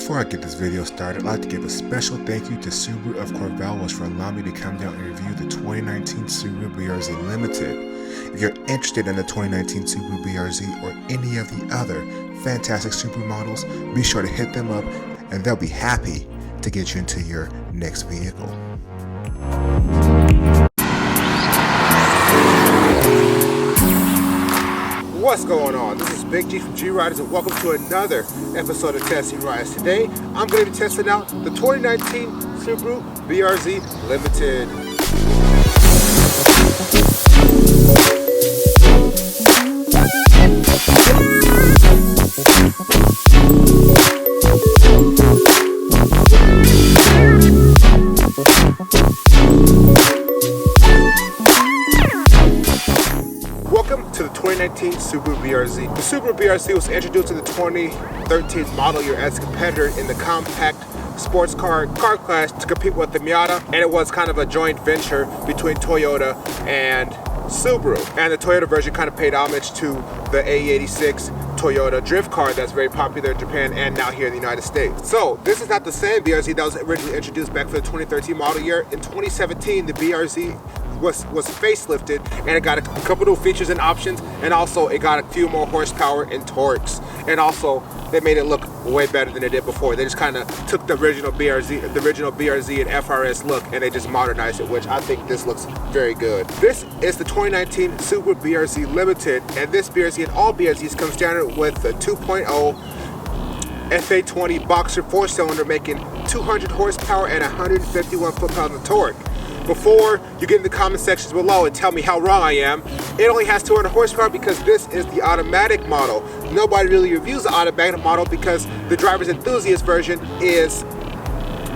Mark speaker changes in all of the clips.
Speaker 1: Before I get this video started, I'd like to give a special thank you to Subaru of Corvallis for allowing me to come down and review the 2019 Subaru BRZ Limited. If you're interested in the 2019 Subaru BRZ or any of the other fantastic Subaru models, be sure to hit them up and they'll be happy to get you into your next vehicle. What's going on? This is Big G from RYDIN and welcome to another episode of Testing Rides. Today, I'm going to be testing out the 2019 Subaru BRZ Limited. Welcome to the 2019 Subaru BRZ. The Subaru BRZ was introduced in the 2013 model year as a competitor in the compact sports car class to compete with the Miata, and it was kind of a joint venture between Toyota and Subaru. And the Toyota version kind of paid homage to the AE86 Toyota drift car that's very popular in Japan and now here in the United States. So this is not the same BRZ that was originally introduced back for the 2013 model year. In 2017, the BRZ was facelifted and it got a couple new features and options, and also it got a few more horsepower and torques, and also they made it look way better than it did before. They just kind of took the original BRZ and FRS look and they just modernized it, which I think this looks very good. This is the 2019 Subaru BRZ Limited, and this BRZ and all BRZs come standard with the 2.0 FA20 boxer 4-cylinder making 200 horsepower and 151 foot-pounds of torque. Before you get in the comment sections below and tell me how wrong I am, it only has 200 horsepower because this is the automatic model. Nobody really reviews the automatic model because the driver's enthusiast version is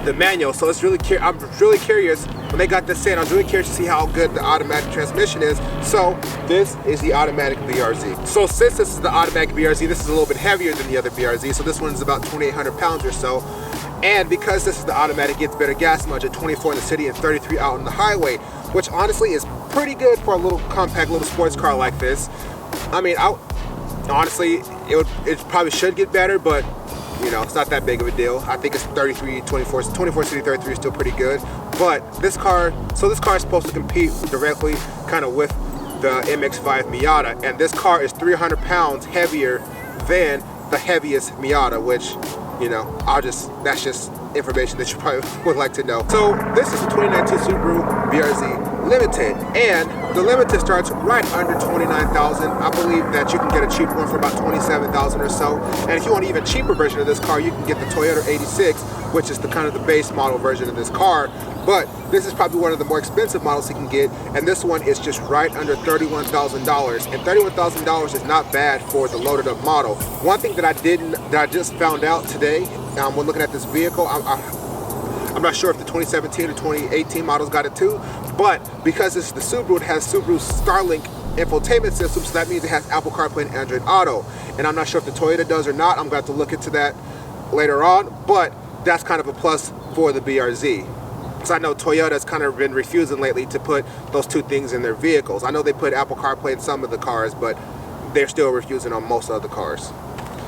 Speaker 1: the manual. So it's really I'm really curious when they got this in. I was really curious to see how good the automatic transmission is. So this is the automatic BRZ. So since this is the automatic BRZ, this is a little bit heavier than the other BRZ. So this one's about 2,800 pounds or so. And because this is the automatic, it gets better gas mileage at 24 in the city and 33 out on the highway, which honestly is pretty good for a little compact little sports car like this. I mean, honestly, it probably should get better, but you know, it's not that big of a deal. I think it's 24 city 33 is still pretty good. But this car is supposed to compete directly kind of with the MX-5 Miata, and this car is 300 pounds heavier than the heaviest Miata, which, you know, that's just information that you probably would like to know. So this is the 2019 Subaru BRZ Limited, and the Limited starts right under 29,000. I believe that you can get a cheap one for about 27,000 or so. And if you want an even cheaper version of this car, you can get the Toyota 86, which is the kind of the base model version of this car. But this is probably one of the more expensive models you can get, and this one is just right under $31,000. And $31,000 is not bad for the loaded up model. One thing that I just found out today when looking at this vehicle, I'm not sure if the 2017 or 2018 models got it too, but because this is the Subaru, it has Subaru Starlink infotainment system, so that means it has Apple CarPlay and Android Auto. And I'm not sure if the Toyota does or not. I'm going to have to look into that later on, but that's kind of a plus for the BRZ. So I know Toyota's kind of been refusing lately to put those two things in their vehicles. I know they put Apple CarPlay in some of the cars, but they're still refusing on most of the cars.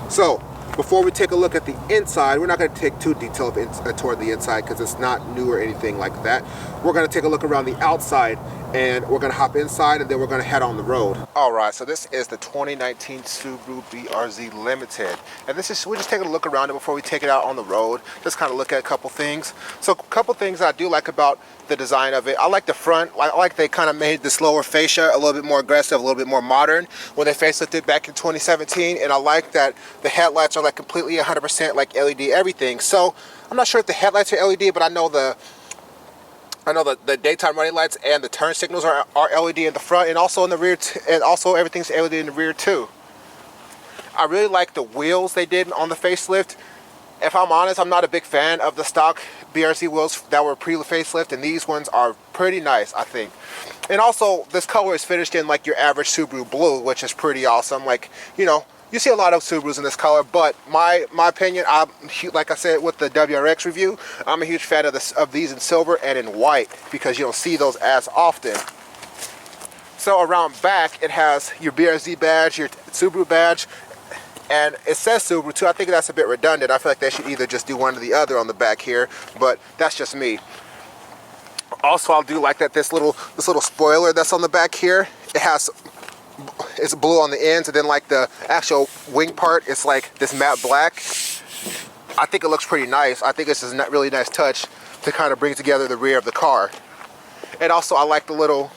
Speaker 1: So before we take a look at the inside, we're not going to take too detailed toward the inside because it's not new or anything like that. We're going to take a look around the outside, and we're going to hop inside, and then we're going to head on the road. All right, so this is the 2019 Subaru BRZ Limited, and we're just taking a look around it before we take it out on the road. Just kind of look at a couple things. So a couple things I do like about the design of it. I like the front. I like they kind of made this lower fascia a little bit more aggressive, a little bit more modern when they facelifted back in 2017, and I like that the headlights are like completely 100% like LED everything. So I'm not sure if the headlights are LED, but I know the daytime running lights and the turn signals are LED in the front, and also in the rear, and also everything's LED in the rear too. I really like the wheels they did on the facelift. If I'm honest, I'm not a big fan of the stock BRZ wheels that were pre-facelift, and these ones are pretty nice, I think. And also, this color is finished in like your average Subaru blue, which is pretty awesome. Like, you know, you see a lot of Subarus in this color, but my opinion, like I said with the WRX review, I'm a huge fan of these in silver and in white because you don't see those as often. So around back, it has your BRZ badge, your Subaru badge, And it says Subaru too. I think that's a bit redundant. I feel like they should either just do one or the other on the back here, but that's just me. Also, I do like that this little spoiler that's on the back here, it's blue on the ends, and then like the actual wing part, it's like this matte black. I think it looks pretty nice. I think this is a really nice touch to kind of bring together the rear of the car. And also I like the little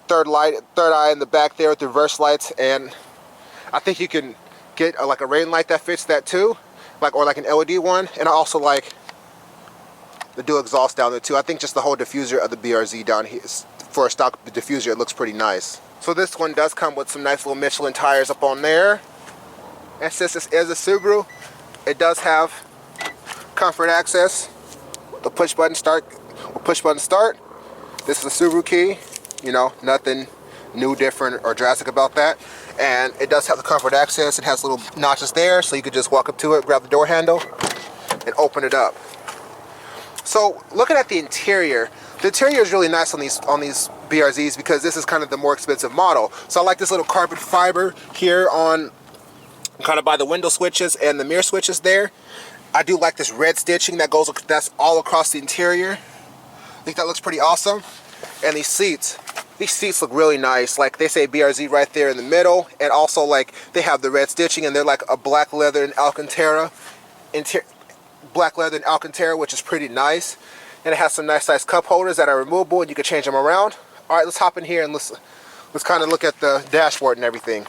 Speaker 1: third eye in the back there with the reverse lights, and I think you can get like a rain light that fits that too, or like an LED one. And I also like the dual exhaust down there too. I think just the whole diffuser of the BRZ down here, for a stock diffuser, it looks pretty nice. So this one does come with some nice little Michelin tires up on there. And since this is a Subaru, it does have comfort access, the push button start. This is a Subaru key, you know, nothing new, different, or drastic about that. And it does have the comfort access. It has little notches there, so you could just walk up to it, grab the door handle, and open it up. So looking at the interior is really nice on these BRZs, because this is kind of the more expensive model. So I like this little carbon fiber here on kind of by the window switches and the mirror switches there. I do like this red stitching that's all across the interior. I think that looks pretty awesome. And these seats look really nice. Like they say BRZ right there in the middle, and also like they have the red stitching, and they're like a black leather and Alcantara which is pretty nice. And it has some nice size cup holders that are removable, and you can change them around. All right, let's hop in here and let's kind of look at the dashboard and everything.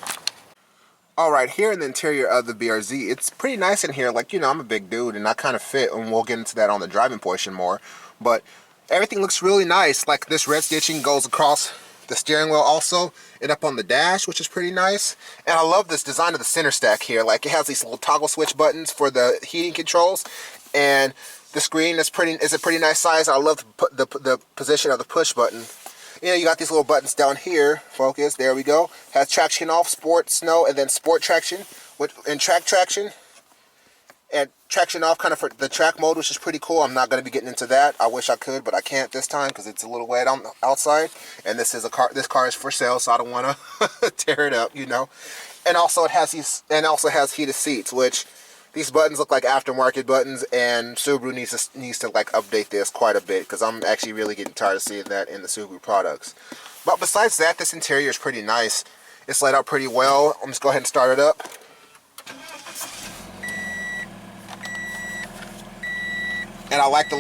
Speaker 1: All right, here in the interior of the BRZ, it's pretty nice in here. Like, you know, I'm a big dude and I kind of fit, and we'll get into that on the driving portion more. But everything looks really nice. Like this red stitching goes across the steering wheel also, and up on the dash, which is pretty nice. And I love this design of the center stack here. Like it has these little toggle switch buttons for the heating controls, and the screen is a pretty nice size. I love the position of the push button. You know, you got these little buttons down here. Focus, there we go. Has traction off, sport, snow, and then sport traction, and track traction. And traction off kind of for the track mode, which is pretty cool. I'm not going to be getting into that. I wish I could, but I can't this time because it's a little wet on the outside. And this car is for sale, so I don't want to tear it up, you know. And also it has has heated seats, which these buttons look like aftermarket buttons, and Subaru needs to like update this quite a bit, because I'm actually really getting tired of seeing that in the Subaru products. But besides that, this interior is pretty nice. It's laid out pretty well. I'm just go ahead and start it up. And I like that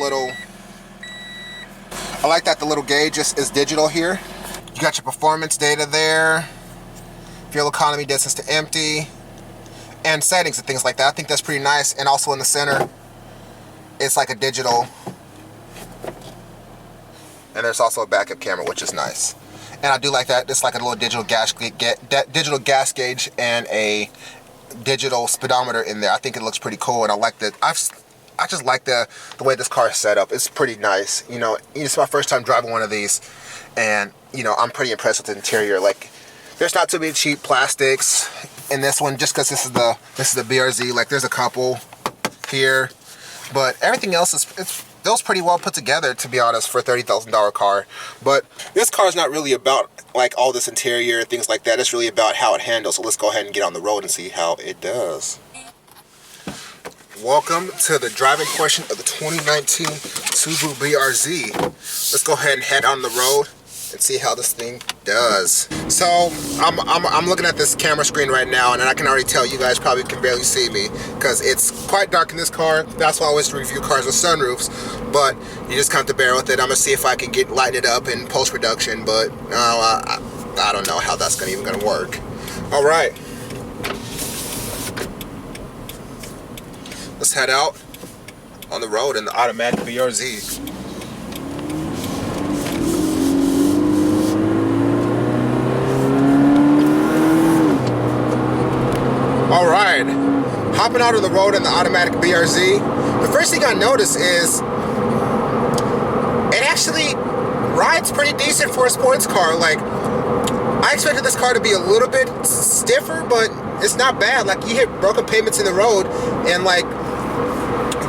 Speaker 1: the little gauge is digital here. You got your performance data there, fuel economy, distance to empty, and settings and things like that. I think that's pretty nice. And also in the center, it's like a digital, and there's also a backup camera, which is nice. And I do like that. It's like a little digital gas gauge and a digital speedometer in there. I think it looks pretty cool, and I like that. I just like the way this car is set up. It's pretty nice. You know, it's my first time driving one of these, and you know, I'm pretty impressed with the interior. Like, there's not too many cheap plastics in this one, just because this is the BRZ. Like, there's a couple here, but everything else feels pretty well put together, to be honest, for a $30,000 car. But this car is not really about like all this interior and things like that. It's really about how it handles. So let's go ahead and get on the road and see how it does. Welcome to the driving portion of the 2019 Subaru BRZ. Let's go ahead and head on the road and see how this thing does. So I'm looking at this camera screen right now, and I can already tell you guys probably can barely see me because it's quite dark in this car. That's why I always review cars with sunroofs, but you just have to bear with it. I'm gonna see if I can lighten it up in post-production, but I don't know how that's even gonna work. All right. Let's head out on the road in the automatic BRZ. All right, hopping out of the road in the automatic BRZ. The first thing I notice is it actually rides pretty decent for a sports car. Like, I expected this car to be a little bit stiffer, but it's not bad. Like, you hit broken pavements in the road, and like,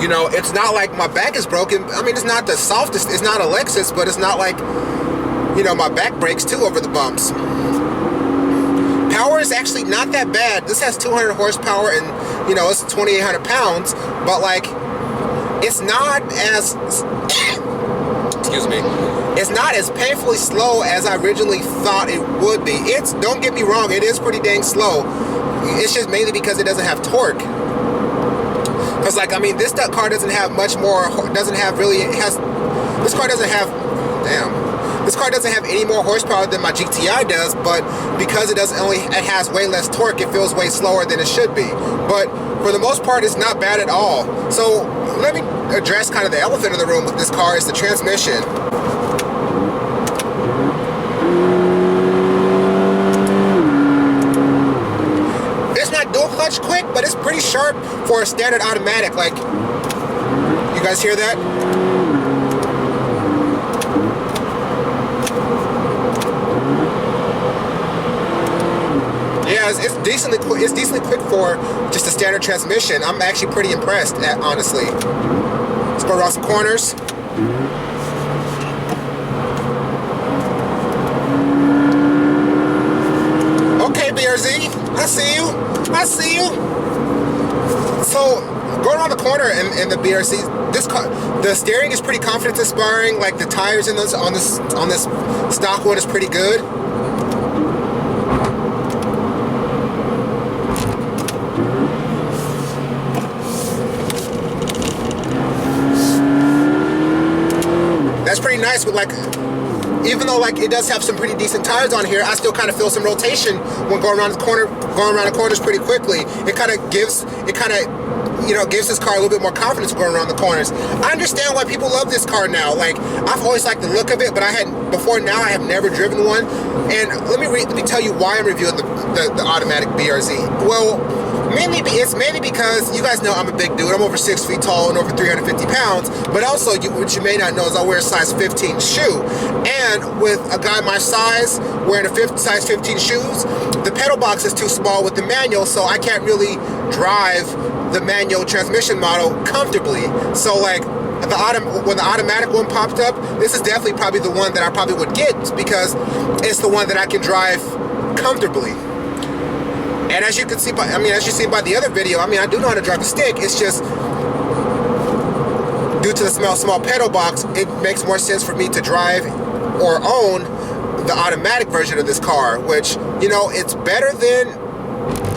Speaker 1: you know, it's not like my back is broken. I mean, it's not the softest, it's not a Lexus, but it's not like, you know, my back breaks too over the bumps. power is actually not that bad. This has 200 horsepower and, you know, it's 2,800 pounds, but like, it's not as, excuse me, it's not as painfully slow as I originally thought it would be. Don't get me wrong, it is pretty dang slow. It's just mainly because it doesn't have torque. Because, like, I mean, this car doesn't have much more, this car doesn't have any more horsepower than my GTI does, but because it has way less torque, it feels way slower than it should be. But for the most part, it's not bad at all. So let me address kind of the elephant in the room with this car is the transmission. It's not dual clutch quick, but it's pretty sharp for a standard automatic. Like, you guys hear that? Yeah, it's decently quick for just a standard transmission. I'm actually pretty impressed, honestly. Let's go around some corners. Okay, BRZ, I see you. So, going around the corner in the BRZ, this car, the steering is pretty confidence inspiring. Like, the tires on this stock one is pretty good. That's pretty nice, but like, even though like it does have some pretty decent tires on here, I still kind of feel some rotation when going around the corners pretty quickly. It kind of gives this car a little bit more confidence going around the corners. I understand why people love this car now. Like, I've always liked the look of it, but I have never driven one. And let me tell you why I'm reviewing the automatic BRZ. Well, it's mainly because you guys know I'm a big dude. I'm over 6 feet tall and over 350 pounds. But also, what you may not know is I wear a size 15 shoe. And with a guy my size wearing a size 15 shoes, the pedal box is too small with the manual, so I can't really drive the manual transmission model comfortably. So like, when the automatic one popped up, this is definitely probably the one that I probably would get because it's the one that I can drive comfortably. And as you can see by the other video, I do know how to drive a stick. It's just due to the small pedal box, it makes more sense for me to drive or own the automatic version of this car, which, you know, it's better than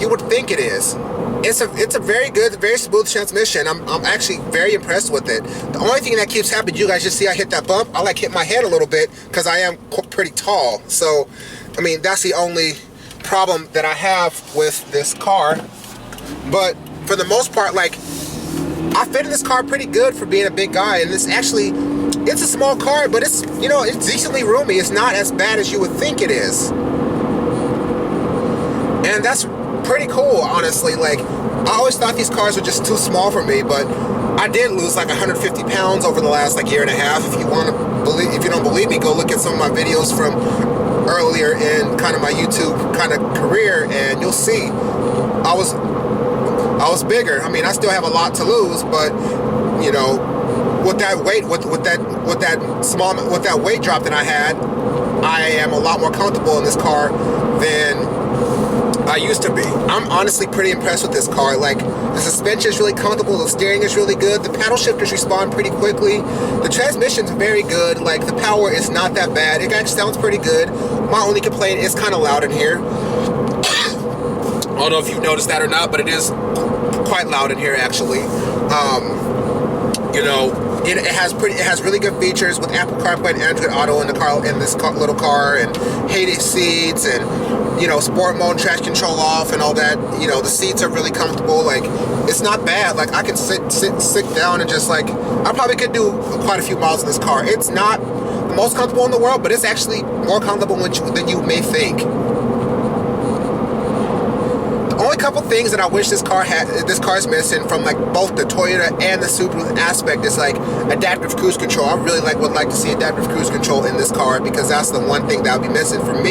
Speaker 1: you would think it is. It's a very good, very smooth transmission. I'm actually very impressed with it. The only thing that keeps happening, you guys just see I hit that bump. I like hit my head a little bit because I am pretty tall. So, I mean, that's the only problem that I have with this car. But for the most part, like, I fit in this car pretty good for being a big guy. And it's a small car, but it's, you know, it's decently roomy. It's not as bad as you would think it is. And that's pretty cool, honestly. Like, I always thought these cars were just too small for me, but I did lose like 150 pounds over the last like year and a half. If you don't believe me, go look at some of my videos from earlier in kind of my YouTube kind of career, and you'll see I was bigger. I mean, I still have a lot to lose, but you know, with that weight, with that weight drop that I had, I am a lot more comfortable in this car than I used to be. I'm honestly pretty impressed with this car. Like, the suspension is really comfortable, the steering is really good, the paddle shifters respond pretty quickly, the transmission's very good, like, the power is not that bad, it actually sounds pretty good. My only complaint is kind of loud in here. I don't know if you've noticed that or not, but it is quite loud in here, actually. You know, it has really good features with Apple CarPlay and Android Auto in this little car, and heated seats, and, you know, sport mode, traction control off, and all that. You know, the seats are really comfortable. Like, it's not bad. Like, I can sit down and just, like, I probably could do quite a few miles in this car. It's not the most comfortable in the world, but it's actually more comfortable than you may think. The only couple things that I wish this car is missing from like both the Toyota and the Subaru aspect is like adaptive cruise control. I really would like to see adaptive cruise control in this car, because that's the one thing that would be missing for me.